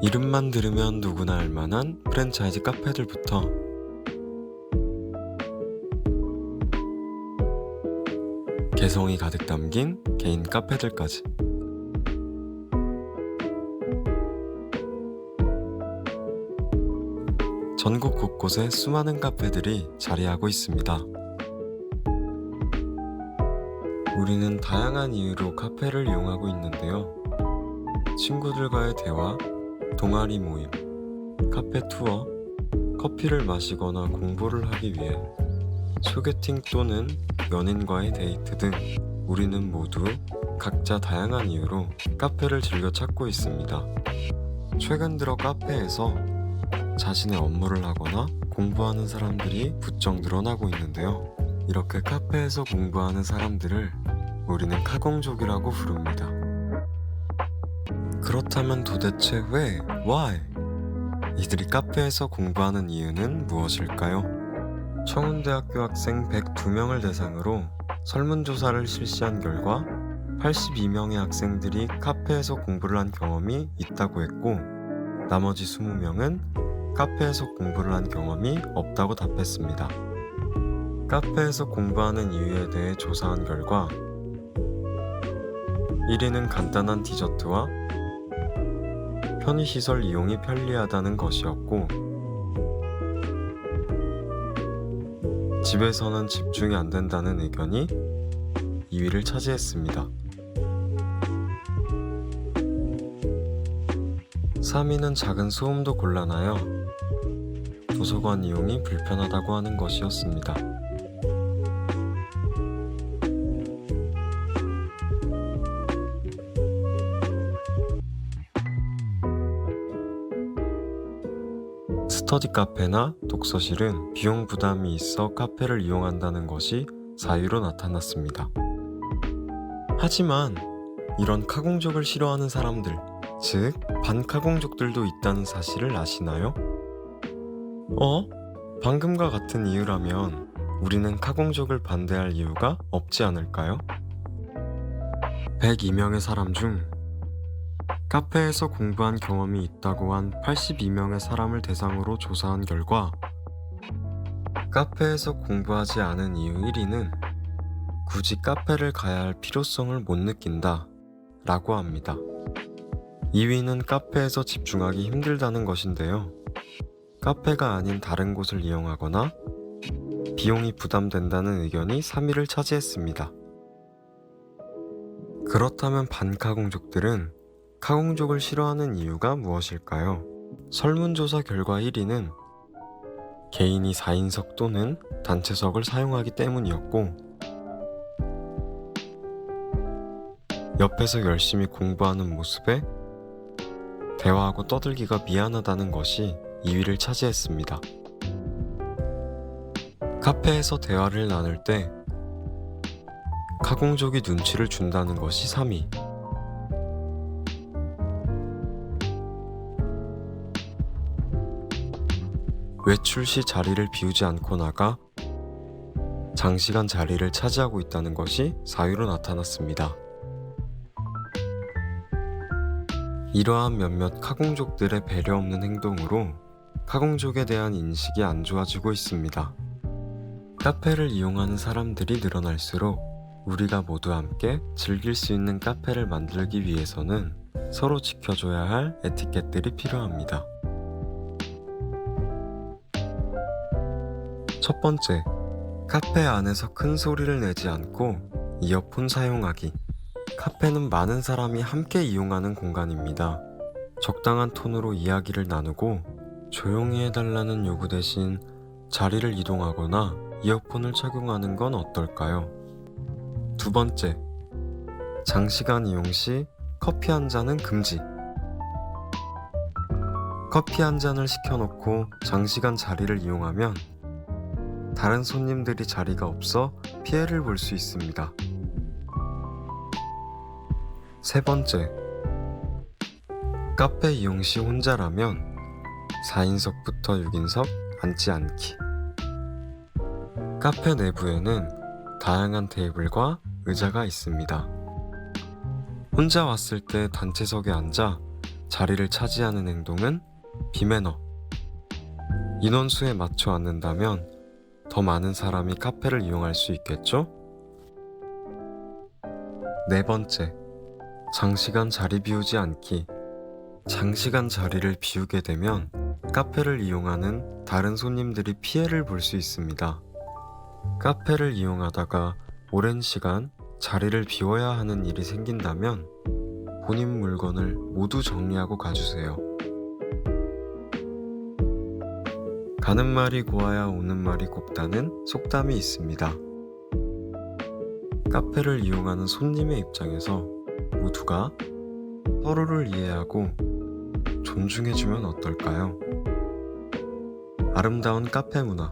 이름만 들으면 누구나 알만한 프랜차이즈 카페들부터 개성이 가득 담긴 개인 카페들까지 전국 곳곳에 수많은 카페들이 자리하고 있습니다. 우리는 다양한 이유로 카페를 이용하고 있는데요. 친구들과의 대화, 동아리 모임, 카페 투어, 커피를 마시거나 공부를 하기 위해, 소개팅 또는 연인과의 데이트 등 우리는 모두 각자 다양한 이유로 카페를 즐겨 찾고 있습니다. 최근 들어 카페에서 자신의 업무를 하거나 공부하는 사람들이 부쩍 늘어나고 있는데요. 이렇게 카페에서 공부하는 사람들을 우리는 카공족이라고 부릅니다. 그렇다면 도대체 왜, why? 이들이 카페에서 공부하는 이유는 무엇일까요? 청운대학교 학생 102명을 대상으로 설문조사를 실시한 결과 82명의 학생들이 카페에서 공부를 한 경험이 있다고 했고, 나머지 20명은 카페에서 공부를 한 경험이 없다고 답했습니다. 카페에서 공부하는 이유에 대해 조사한 결과 1위는 간단한 디저트와 편의시설 이용이 편리하다는 것이었고, 집에서는 집중이 안 된다는 의견이 2위를 차지했습니다. 3위는 작은 소음도 곤란하여 도서관 이용이 불편하다고 하는 것이었습니다. 스터디 카페나 독서실은 비용 부담이 있어 카페를 이용한다는 것이 4위로 나타났습니다. 하지만 이런 카공족을 싫어하는 사람들, 즉 반카공족들도 있다는 사실을 아시나요? 방금과 같은 이유라면 우리는 카공족을 반대할 이유가 없지 않을까요? 102명의 사람 중 카페에서 공부한 경험이 있다고 한 82명의 사람을 대상으로 조사한 결과 카페에서 공부하지 않은 이유 1위는 굳이 카페를 가야 할 필요성을 못 느낀다 라고 합니다. 2위는 카페에서 집중하기 힘들다는 것인데요. 카페가 아닌 다른 곳을 이용하거나 비용이 부담된다는 의견이 3위를 차지했습니다. 그렇다면 반카공족들은 카공족을 싫어하는 이유가 무엇일까요? 설문조사 결과 1위는 개인이 4인석 또는 단체석을 사용하기 때문이었고, 옆에서 열심히 공부하는 모습에 대화하고 떠들기가 미안하다는 것이 2위를 차지했습니다. 카페에서 대화를 나눌 때 카공족이 눈치를 준다는 것이 3위. 외출 시 자리를 비우지 않고 나가 장시간 자리를 차지하고 있다는 것이 4위로 나타났습니다. 이러한 몇몇 카공족들의 배려 없는 행동으로 카공족에 대한 인식이 안 좋아지고 있습니다. 카페를 이용하는 사람들이 늘어날수록 우리가 모두 함께 즐길 수 있는 카페를 만들기 위해서는 서로 지켜줘야 할 에티켓들이 필요합니다. 첫 번째, 카페 안에서 큰 소리를 내지 않고 이어폰 사용하기. 카페는 많은 사람이 함께 이용하는 공간입니다. 적당한 톤으로 이야기를 나누고 조용히 해달라는 요구 대신 자리를 이동하거나 이어폰을 착용하는 건 어떨까요? 두 번째, 장시간 이용 시 커피 한 잔은 금지. 커피 한 잔을 시켜놓고 장시간 자리를 이용하면 다른 손님들이 자리가 없어 피해를 볼 수 있습니다. 세 번째, 카페 이용 시 혼자라면 4인석부터 6인석 앉지 않기. 카페 내부에는 다양한 테이블과 의자가 있습니다. 혼자 왔을 때 단체석에 앉아 자리를 차지하는 행동은 비매너. 인원수에 맞춰 앉는다면 더 많은 사람이 카페를 이용할 수 있겠죠? 네 번째, 장시간 자리 비우지 않기. 장시간 자리를 비우게 되면 카페를 이용하는 다른 손님들이 피해를 볼 수 있습니다. 카페를 이용하다가 오랜 시간 자리를 비워야 하는 일이 생긴다면 본인 물건을 모두 정리하고 가주세요. 가는 말이 고와야 오는 말이 곱다는 속담이 있습니다. 카페를 이용하는 손님의 입장에서 모두가 서로를 이해하고 존중해주면 어떨까요? 아름다운 카페 문화,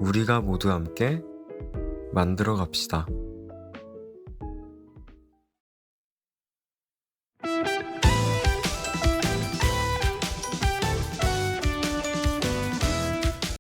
우리가 모두 함께 만들어 갑시다.